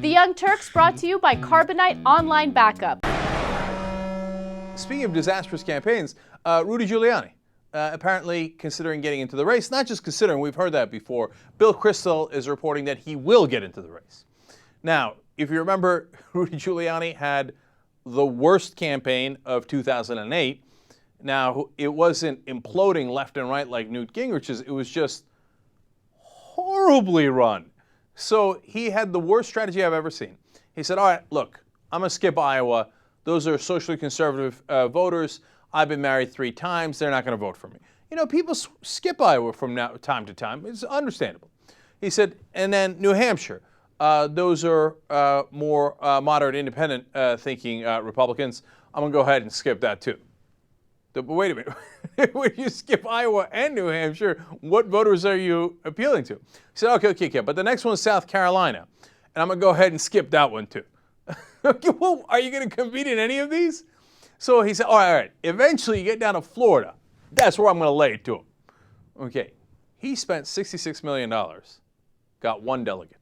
The Young Turks brought to you by Carbonite Online Backup. Speaking of disastrous campaigns, Rudy Giuliani apparently considering getting into the race. Not just considering, we've heard that before. Bill Kristol is reporting that he will get into the race. Now, if you remember, Rudy Giuliani had the worst campaign of 2008. Now, it wasn't imploding left and right like Newt Gingrich's. It was just horribly run. So he had the worst strategy I've ever seen. He said, all right, look, I'm going to skip Iowa. Those are socially conservative voters. I've been married 3 times. They're not going to vote for me. You know, people skip Iowa from time to time. It's understandable. He said, and then New Hampshire. Those are more moderate, independent thinking Republicans. I'm going to go ahead and skip that too. But wait a minute. When you skip Iowa and New Hampshire, what voters are you appealing to? He said, okay. But the next one's South Carolina. And I'm going to go ahead and skip that one too. Okay, well, are you going to compete in any of these? So he said, all right. Eventually you get down to Florida. That's where I'm going to lay it to him. Okay. He spent $66 million. Got 1 delegate.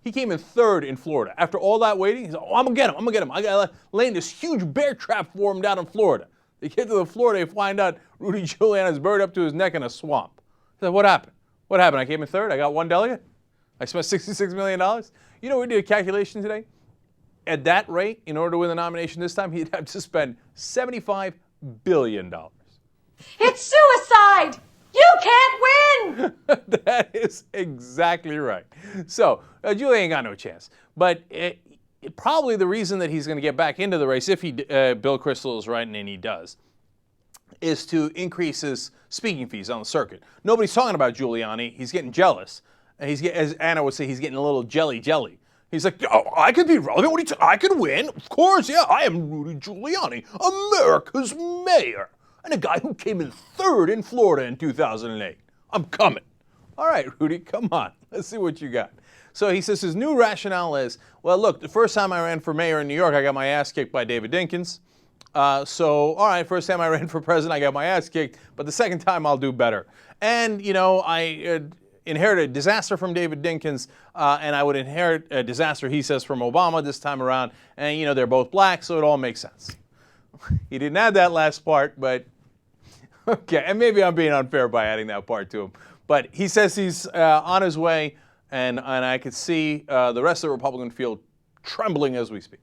He came in 3rd in Florida. After all that waiting, he said, oh, I'm going to get him. I got to lay in this huge bear trap for him down in Florida. They get to the Florida, they find out Rudy Giuliani's buried up to his neck in a swamp. He said, what happened? What happened? I came in 3rd. I got 1 delegate. I spent $66 million. You know, we did a calculation today. At that rate, in order to win the nomination this time, he'd have to spend $75 billion. It's suicide! You can't win! That is exactly right. So, Giuliani got no chance. But probably the reason that he's going to get back into the race, if Bill Kristol is right, and he does, is to increase his speaking fees on the circuit. Nobody's talking about Giuliani. He's getting jealous. And as Anna would say, he's getting a little jelly. He's like, oh, I could be relevant. I could win. Of course, yeah, I am Rudy Giuliani, America's mayor. And a guy who came in 3rd in Florida in 2008. I'm coming. All right, Rudy, come on. Let's see what you got. So he says his new rationale is, well, look, the first time I ran for mayor in New York, I got my ass kicked by David Dinkins. So, all right, first time I ran for president, I got my ass kicked. But the second time, I'll do better. And, you know, I inherited a disaster from David Dinkins, and I would inherit a disaster, he says, from Obama this time around. And, you know, they're both black, so it all makes sense. He didn't add that last part, but okay. And maybe I'm being unfair by adding that part to him. But he says he's on his way, and I could see the rest of the Republican field trembling as we speak.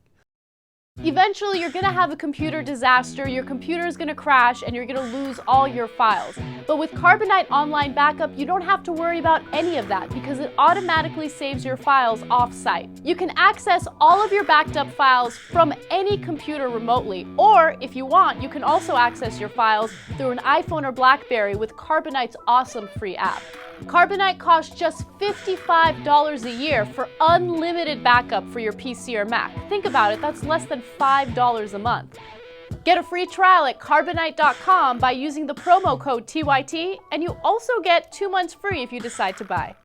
Eventually, you're going to have a computer disaster, your computer is going to crash, and you're going to lose all your files. But with Carbonite Online Backup, you don't have to worry about any of that because it automatically saves your files off-site. You can access all of your backed up files from any computer remotely, or if you want, you can also access your files through an iPhone or BlackBerry with Carbonite's awesome free app. Carbonite costs just $55 a year for unlimited backup for your PC or Mac. Think about it, that's less than $5 a month. Get a free trial at Carbonite.com by using the promo code TYT, and you also get 2 months free if you decide to buy.